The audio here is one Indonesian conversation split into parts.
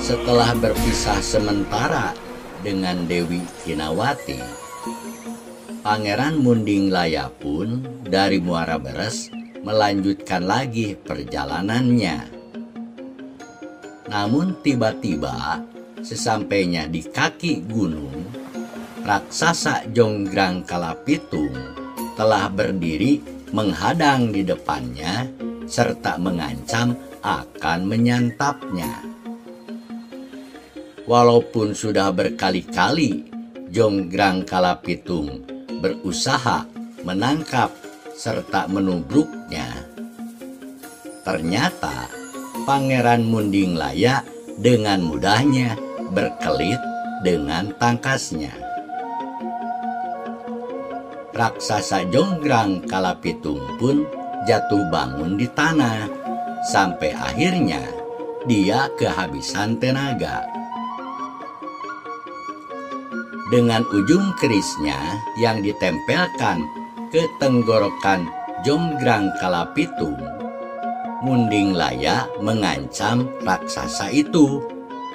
Setelah berpisah sementara dengan Dewi Kinawati, Pangeran Munding Laya pun dari Muara Beres melanjutkan lagi perjalanannya. Namun tiba-tiba sesampainya di kaki gunung, raksasa Jonggrang Kalapitung telah berdiri menghadang di depannya serta mengancam akan menyantapnya. Walaupun sudah berkali-kali Jonggrang Kalapitung berusaha menangkap serta menubruknya, ternyata Pangeran Munding Laya dengan mudahnya berkelit dengan tangkasnya. Raksasa Jonggrang Kalapitung pun jatuh bangun di tanah, sampai akhirnya dia kehabisan tenaga. Dengan ujung kerisnya yang ditempelkan ke tenggorokan Jonggrang Kalapitung, Munding Laya mengancam raksasa itu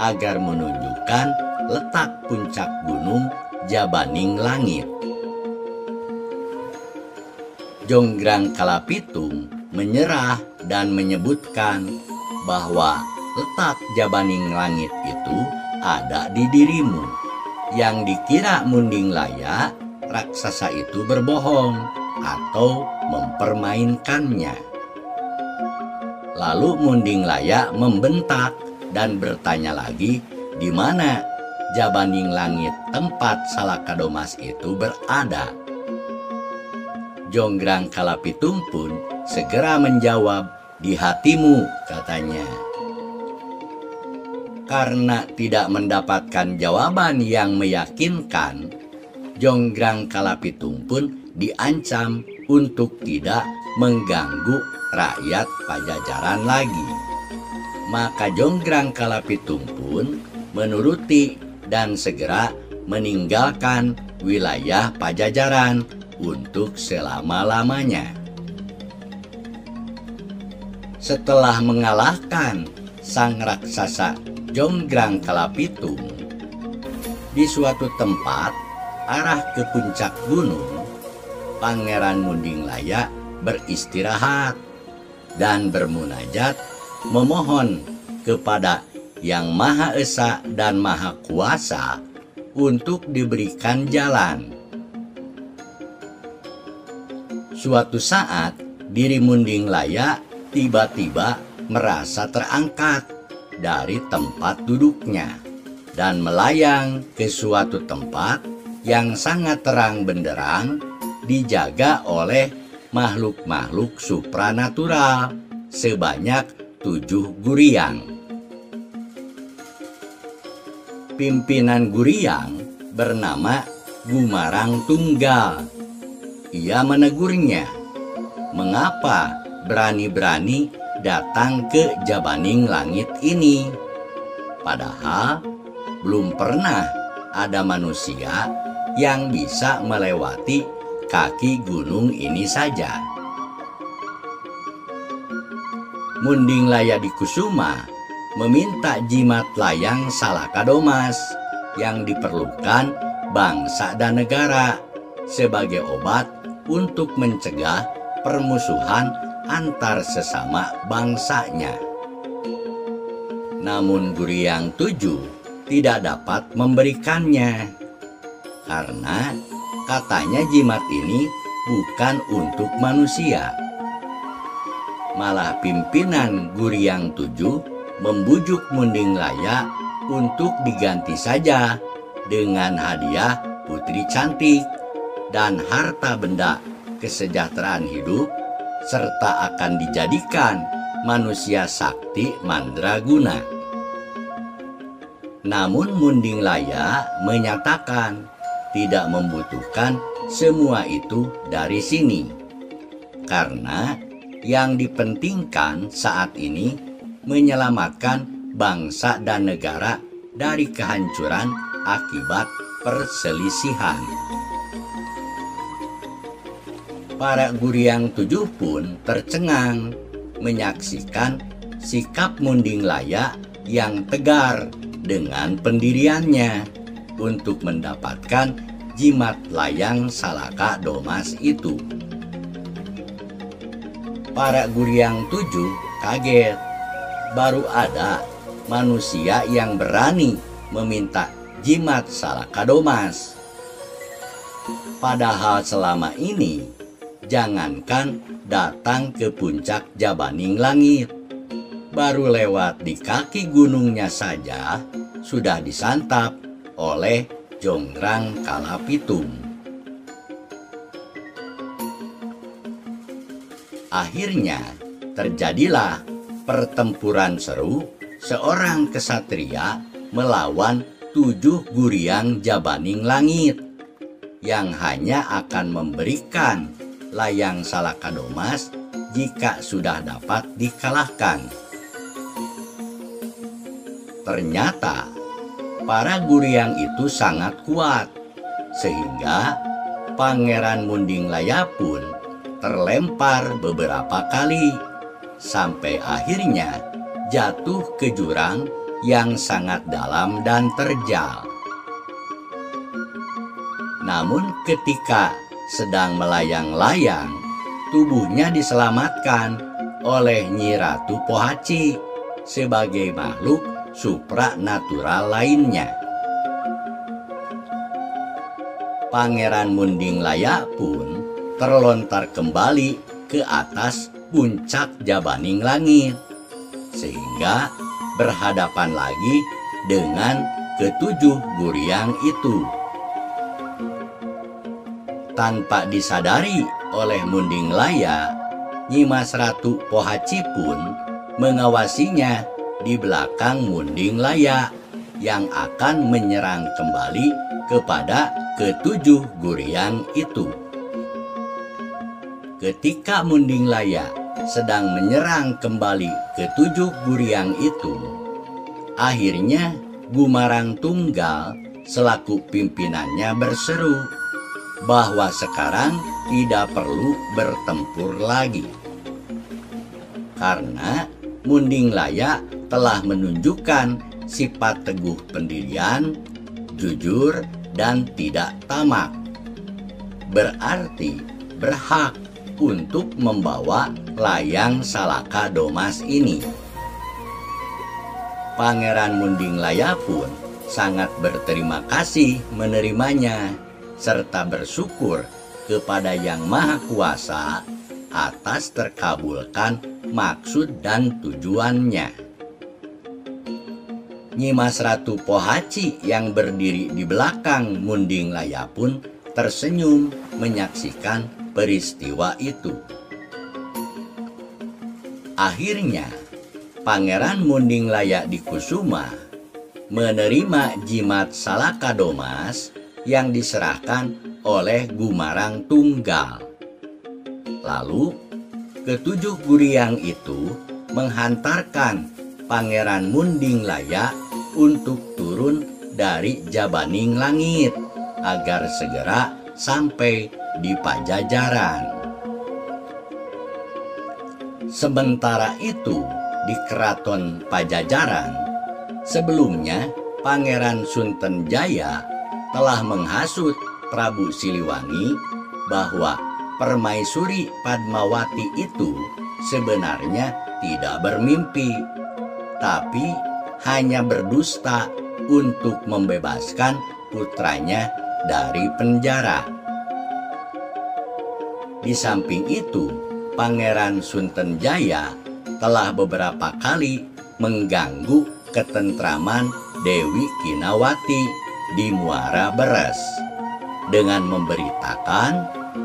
agar menunjukkan letak puncak gunung Jabaning Langit. Jonggrang Kalapitung menyerah dan menyebutkan bahwa letak Jabaning Langit itu ada di dirimu. Yang dikira Munding Laya, raksasa itu berbohong atau mempermainkannya. Lalu Munding Laya membentak dan bertanya lagi di mana Jabaning Langit tempat Salakadomas itu berada. Jonggrang Kalapitung pun segera menjawab, "Di hatimu," katanya. Karena tidak mendapatkan jawaban yang meyakinkan, Jonggrang Kalapitung pun diancam untuk tidak mengganggu rakyat Pajajaran lagi. Maka Jonggrang Kalapitung pun menuruti dan segera meninggalkan wilayah Pajajaran untuk selama-lamanya. Setelah mengalahkan sang raksasa Jonggrang Kalapitung, di suatu tempat arah ke puncak gunung, Pangeran Munding Laya beristirahat dan bermunajat memohon kepada Yang Maha Esa dan Maha Kuasa untuk diberikan jalan. Suatu saat diri Munding Laya tiba-tiba merasa terangkat dari tempat duduknya dan melayang ke suatu tempat yang sangat terang benderang, dijaga oleh makhluk-makhluk supranatural sebanyak 7 guriang. Pimpinan guriang bernama Gumarang Tunggal. Ia menegurnya, mengapa berani-berani datang ke Jabaning Langit ini, padahal belum pernah ada manusia yang bisa melewati kaki gunung ini saja. Munding Laya Dikusuma meminta jimat layang Salakadomas yang diperlukan bangsa dan negara sebagai obat untuk mencegah permusuhan antar sesama bangsanya. Namun Guriang 7 tidak dapat memberikannya karena katanya jimat ini bukan untuk manusia. Malah pimpinan Guriang 7 membujuk Munding Laya untuk diganti saja dengan hadiah putri cantik dan harta benda kesejahteraan hidup, serta akan dijadikan manusia sakti mandraguna. Namun Munding Laya menyatakan tidak membutuhkan semua itu dari sini, karena yang dipentingkan saat ini menyelamatkan bangsa dan negara dari kehancuran akibat perselisihan. Para Guryang 7 pun tercengang menyaksikan sikap Munding Laya yang tegar dengan pendiriannya untuk mendapatkan jimat layang Salaka Domas itu. Para Guryang 7 kaget, baru ada manusia yang berani meminta jimat Salaka Domas. Padahal selama ini, jangankan datang ke puncak Jabaning Langit, baru lewat di kaki gunungnya saja sudah disantap oleh Jongrang Kalapitung. Akhirnya terjadilah pertempuran seru seorang kesatria melawan 7 Guryang Jabaning Langit yang hanya akan memberikan layang Salaka Domas jika sudah dapat dikalahkan. Ternyata para Guryang itu sangat kuat, sehingga Pangeran Munding Laya pun terlempar beberapa kali, sampai akhirnya jatuh ke jurang yang sangat dalam dan terjal. Namun ketika sedang melayang-layang, tubuhnya diselamatkan oleh Nyi Ratu Pohaci sebagai makhluk supranatural lainnya. Pangeran Munding Laya pun terlontar kembali ke atas puncak Jabaning Langit, sehingga berhadapan lagi dengan ketujuh Guryang itu. Tanpa disadari oleh Munding Laya, Nyimas Ratu Pohaci pun mengawasinya di belakang Munding Laya yang akan menyerang kembali kepada ketujuh Guryang itu. Ketika Munding Laya sedang menyerang kembali ketujuh Guryang itu, akhirnya Gumarang Tunggal selaku pimpinannya berseru bahwa sekarang tidak perlu bertempur lagi, karena Munding Laya telah menunjukkan sifat teguh pendirian, jujur, dan tidak tamak. Berarti berhak untuk membawa layang Salaka Domas ini. Pangeran Munding Laya pun sangat berterima kasih menerimanya, serta bersyukur kepada Yang Maha Kuasa atas terkabulkan maksud dan tujuannya. Nyimas Ratu Pohaci yang berdiri di belakang Munding Laya pun tersenyum menyaksikan peristiwa itu. Akhirnya, Pangeran Munding Laya di Kusuma menerima jimat Salaka Domas yang diserahkan oleh Gumarang Tunggal. Lalu, ketujuh Guryang itu menghantarkan Pangeran Munding Laya untuk turun dari Jabaning Langit agar segera sampai di Pajajaran. Sementara itu, di Keraton Pajajaran, sebelumnya Pangeran Suntenjaya telah menghasut Prabu Siliwangi bahwa Permaisuri Padmawati itu sebenarnya tidak bermimpi, tapi hanya berdusta untuk membebaskan putranya dari penjara. Di samping itu, Pangeran Suntenjaya telah beberapa kali mengganggu ketentraman Dewi Kinawati di Muara Beres dengan memberitakan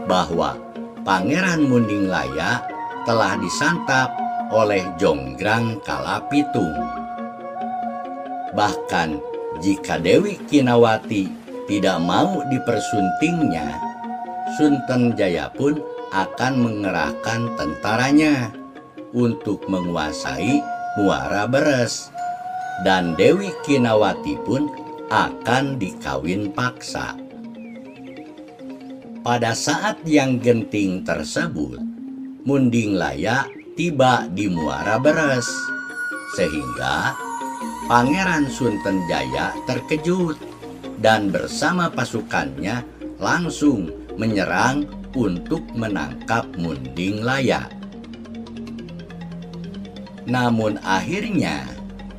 bahwa Pangeran Mundinglaya telah disantap oleh Jonggrang Kalapitung. Bahkan jika Dewi Kinawati tidak mau dipersuntingnya, Sunten Jaya pun akan mengerahkan tentaranya untuk menguasai Muara Beres, dan Dewi Kinawati pun akan dikawin paksa. Pada saat yang genting tersebut, Mundinglaya tiba di Muara Beres, sehingga Pangeran Sunten Jaya terkejut dan bersama pasukannya langsung menyerang untuk menangkap Mundinglaya. Namun akhirnya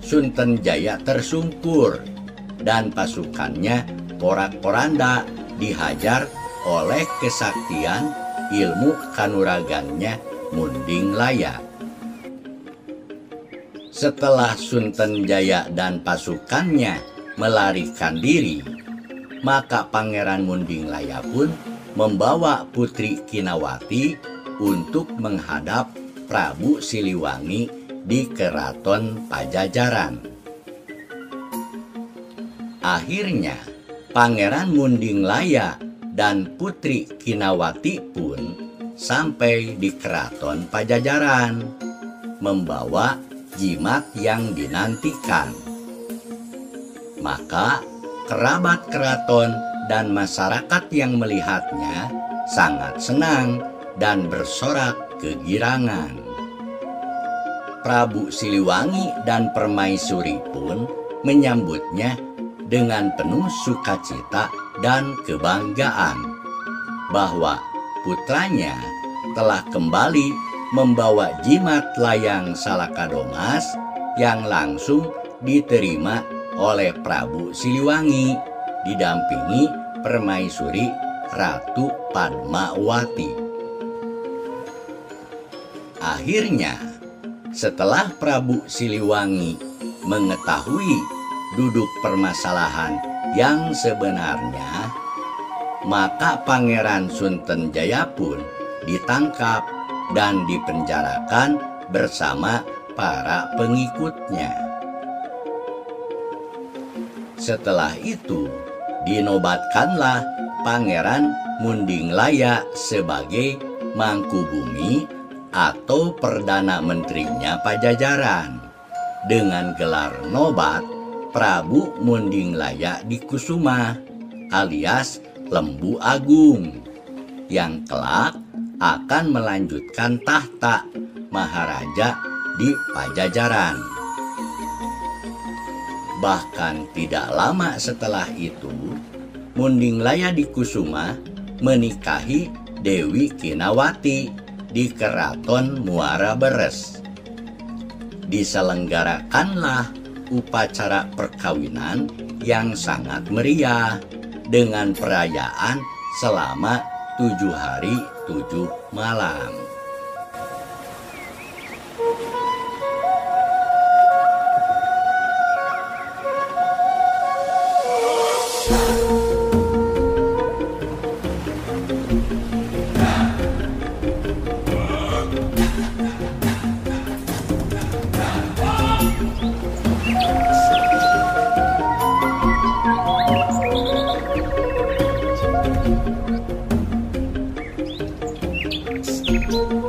Sunten Jaya tersungkur dan pasukannya porak-poranda dihajar oleh kesaktian ilmu kanuragannya Mundinglaya. Setelah Sunten Jaya dan pasukannya melarikan diri, maka Pangeran Mundinglaya pun membawa Putri Kinawati untuk menghadap Prabu Siliwangi di Keraton Pajajaran. Akhirnya Pangeran Mundinglaya dan Putri Kinawati pun sampai di Keraton Pajajaran membawa jimat yang dinantikan. Maka kerabat keraton dan masyarakat yang melihatnya sangat senang dan bersorak kegirangan. Prabu Siliwangi dan Permaisuri pun menyambutnya dengan penuh sukacita dan kebanggaan bahwa putranya telah kembali membawa jimat layang Salakadomas yang langsung diterima oleh Prabu Siliwangi didampingi Permaisuri Ratu Padmawati. Akhirnya, setelah Prabu Siliwangi mengetahui duduk permasalahan yang sebenarnya, maka Pangeran Sunten Jaya pun ditangkap dan dipenjarakan bersama para pengikutnya. Setelah itu, dinobatkanlah Pangeran Mundinglaya sebagai Mangkubumi atau Perdana Menterinya Pajajaran dengan gelar nobat Prabu Mundinglaya Dikusuma alias Lembu Agung, yang kelak akan melanjutkan tahta Maharaja di Pajajaran. Bahkan tidak lama setelah itu, Mundinglaya Dikusuma menikahi Dewi Kinawati di Keraton Muara Beres. Diselenggarakanlah upacara perkawinan yang sangat meriah dengan perayaan selama 7 hari 7 malam. Thank you.